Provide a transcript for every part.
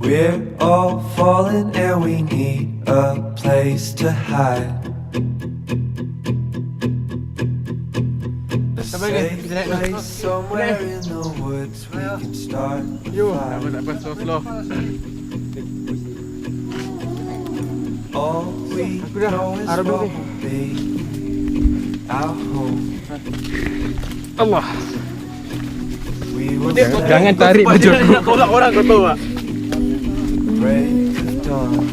We're all falling and we need a place to hide. A safe place somewhere in the woods we can start a fire. All we know is what will be our home. Allah. We will Jangan tarik baju aku. Nak tolak orang kau tahu tak? break of dawn.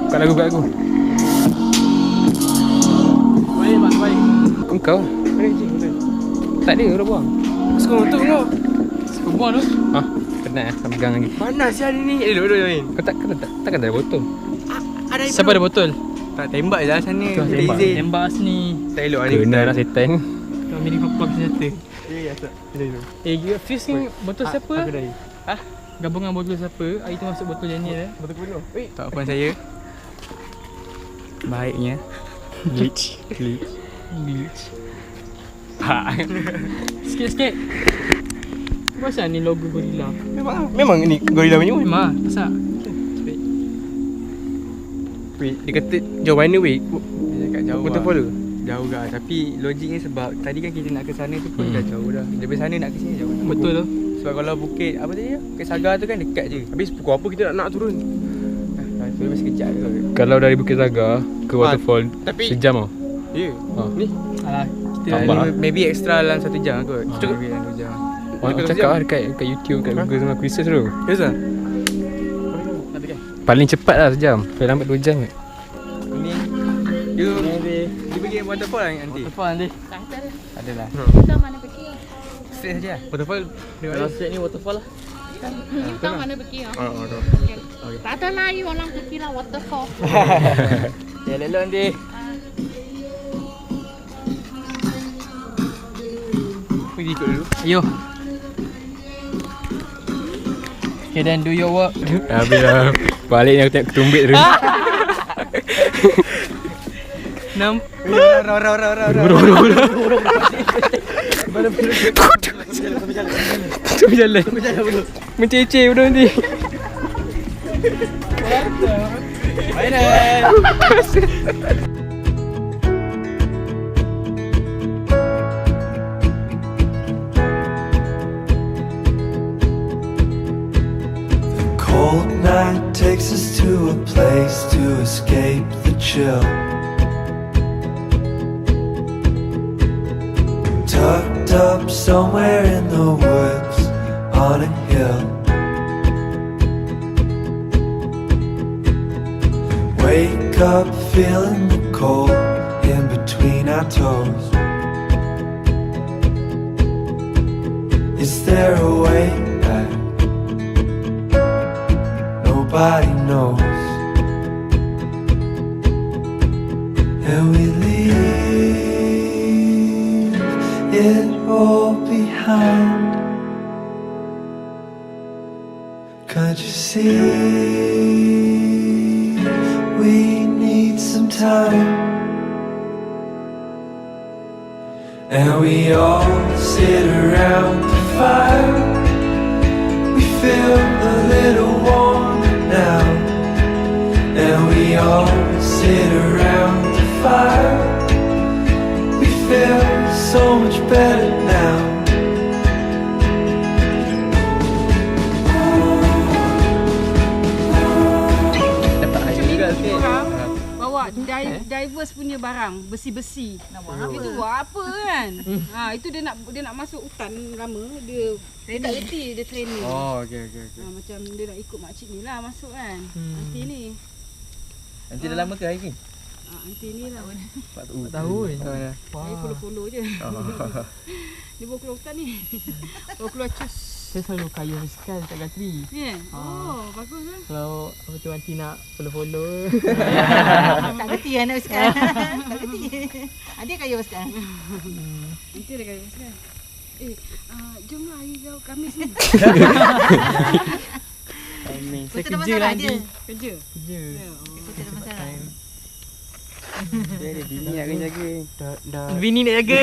Buka lagu, buka lagu. Baik, Mak, baik. Kau? Tak ada, udah buang. Suka motor kau. Kau buang tu? Ha? Penat lah, pegang lagi. Panas siapa hari ni? Duduk main. Kau takkan ada botol? Ada Siapa ada botol? Tak tembak je lah sana. Tembak. Tembak sini. Tak elok hari. Kena lah setan. Kau mini plug senjata. Ya, tak. Gila fuse ni botol siapa? Aku dah. Ha? Gabungan botol siapa? Air tu masuk botol yang ni dah. Botol penuh. Wait. Tak apa saya. Baiknya. Glitch. Sikit-sikit. Macam ni logo gorila. Memang ni gorila punya. Memang. Masak. Wait, dia kata jauh mana weh? Dia cakap jauh Waterfall tu? Jauh lah, tapi logiknya sebab tadi kan kita nak ke sana tu pun dah jauh dah. Dari sana nak ke sini jauh. Betul tu. Sebab kalau Bukit apa tadi ya? Bukit Saga tu kan dekat je. Habis pukul apa kita nak turun? Tu masih kejap je. Kalau dari Bukit Saga ke waterfall tapi sejam tau. ya. Ni Alah, Tambah. maybe extra dalam 1 jam kot. Cukup. Maybe dalam 2 jam. Orang cakap lah dekat YouTube, kat Google sama aku research tu. Yes ah. Paling cepat lah sejam. Paling lambat 2 jam kot. Ni you pergi waterfall lah nanti. Waterfall nanti. Adalah. Kita mana pergi? Straight saja. Waterfall Kalau set ni waterfall lah. Kita mana pergi? Oh. Tak ada lagi orang pergi lah waterfall. Ya lelok nanti. Pergi ikut dulu. Ayo. Okay, then do your work. Habis lah. Balik ni aku tengok ketumbit tu. Nam. Jalan. Menceceh benda nanti. Cold night takes us to a place to escape the chill. Tucked up somewhere in the woods on a hill. Wake up feeling the cold in between our toes. Is there a way back? Nobody knows. And we leave it all behind. Can't you see we need some time? And we all sit around the fire. We feel a little warmer now. And we all sit around the fire. We feel so much better now. Bawa divers punya barang, besi-besi. Tapi tu buat apa kan? Itu dia nak masuk hutan lama, dia tak reti, dia training. Oh, okey. Macam dia nak ikut makcik ni lah masuk kan. Nanti ni. Nanti dah lama ke hari ni? Nanti ni lah. 4 tahun. Saya follow-follow je. Dia bawa keluar hutan ni. Bawa keluar cus. Saya selalu kaya sekali tak gatri. Ya. Oh, bagus kan? Kalau apa tu nanti nak follow-follow. Tak kerti anak sekarang. Tak kerti. Dia kaya sekarang. Nanti dia kaya sekarang. Jomlah hari kau Khamis ni. Saya Kita ada masalah je. Kerja. Kerja. Kita ada masalah. Dia ada bini nak kena jaga. Dah. Bini nak jaga.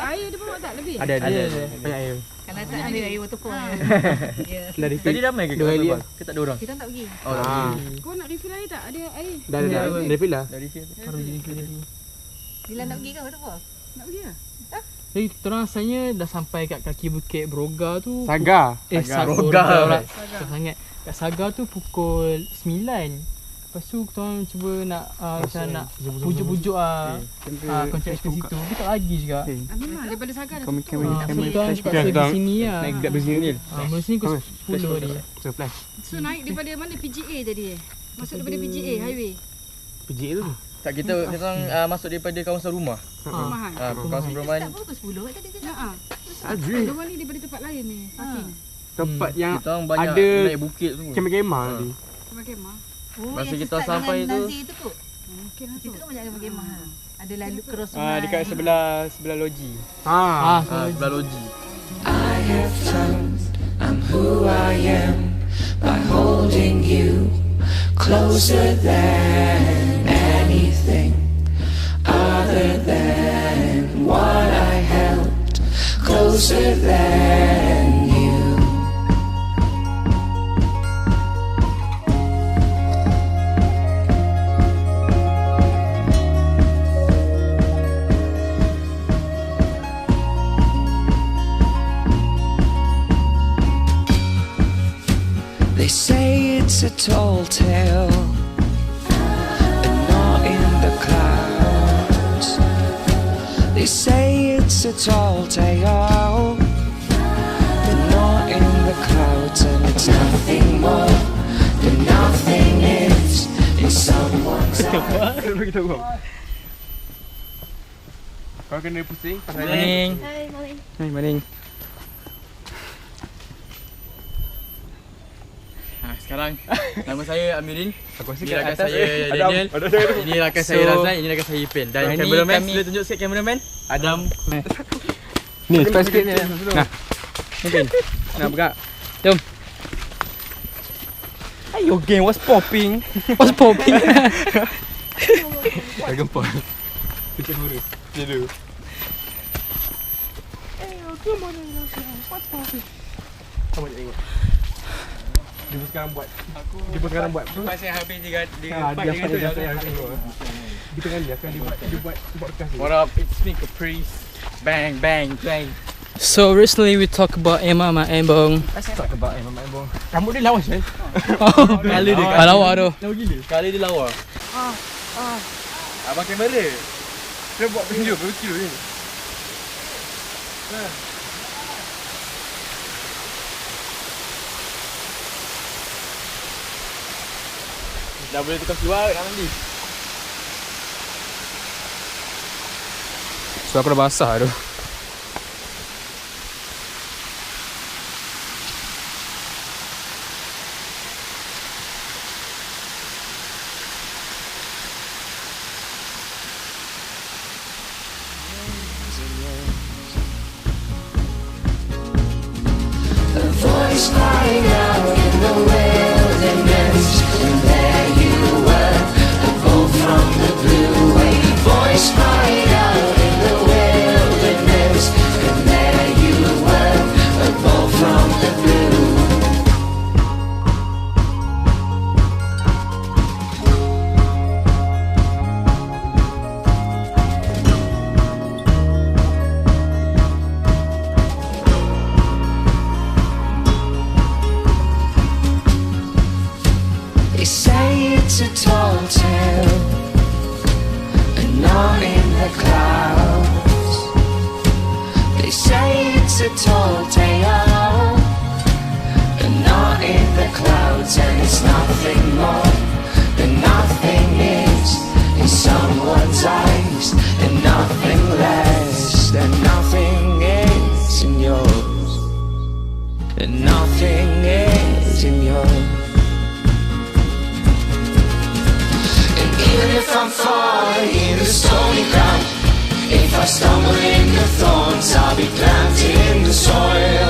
Air dia bawa tak lebih? Ada. Ada. Banyak air. Kalau tak ambil air waterfall. Ya. Dah refill. Tadi ramai ke Dua kali kat Ke tak ada orang? Kita tak pergi. Oh, tak Ah. pergi. Kau nak refill air tak? Ada air? Dah refill dah. Dah refill. Baru jadi kerja. Bila nak pergi kan waterfall? Nak pergi lah? Jadi kita orang asalnya dah sampai kat kaki Bukit Broga tu. Saga. Saga. Broga. Broga. Sangat. Kat Saga tu pukul 9. Lepas tu kita orang cuba nak macam nak pujuk-pujuk kontrak ke situ. Tapi tak lagi juga. Memang daripada Saga dah Kami tutup. So kita orang terpaksa di sini lah. Naik grab bersini ni. Mula sini pukul 10 tadi. So flash. So naik daripada mana? PGA tadi Masuk daripada PGA highway. PJ tu. Tak kita orang masuk daripada kawasan rumah. Rumahan. Kawasan perumahan. Tak pukul 10 tadi je. Ha. Azri. Dia orang ni daripada tempat lain ni. Parking. Tempat yang Kita orang banyak ada naik bukit tu. kemah-kemah tadi. Tempat kemah. Oh, Masa yang kita start sampai dengan tu- Nazir tu kot. Mungkin lah tu. Situ kan banyak kemah-kemah. Ada lalu cross sungai. Dekat sebelah loji. Sebelah loji. I have found I'm who I am by holding you closer than anything other than what I held closer than you. They say it's a tall tale, and not in the clouds. They say it's a tall tale, but not in the clouds, and it's nothing more than nothing is in someone's eyes. Kau kena pusing pasal Morning. Hai, morning. Sekarang nama saya Amirin. Aku rasa Ini kat rakan atas saya Daniel. Ini rakan saya So, Razan. Ini rakan saya Ipin. Dan ini cameraman, kami- boleh tunjuk sikit cameraman? Adam. Ni, cepat sikit ni. Nah. Ni Pin. Nak buka. Jom. Ayo gang, what's popping? What's popping? Dah gempar. Kita huruf. Tidur. Kamu tengok. Dia pun sekarang buat. Dia pun sekarang buat. Pasal habis dia Dia tengah dia akan dia buat podcast ni. What up? It's me Caprice. Bang bang bang. So recently we talk about Emma Embong. Talk about Emma Bong. Rambut dia lawa Syed. Kala dia Lawa tu. Lawa gila. Kala dia lawa. Abang kamera. Dia buat video berkilo ni. Dah boleh tukar seluar nak mandi. So aku dah basah tu. A voice crying out in the wilderness, and there you were, a bolt from the blue. A voice crying out in the wilderness, and there you were, a bolt from the blue. They say it's a tall tale, and not in the clouds. They say it's a tall tale, and not in the clouds, and it's nothing more than nothing is in someone's eyes, and nothing less than nothing is in yours, and nothing is in yours. Even if I'm falling in the stony ground, if I stumble in the thorns, I'll be planted in the soil.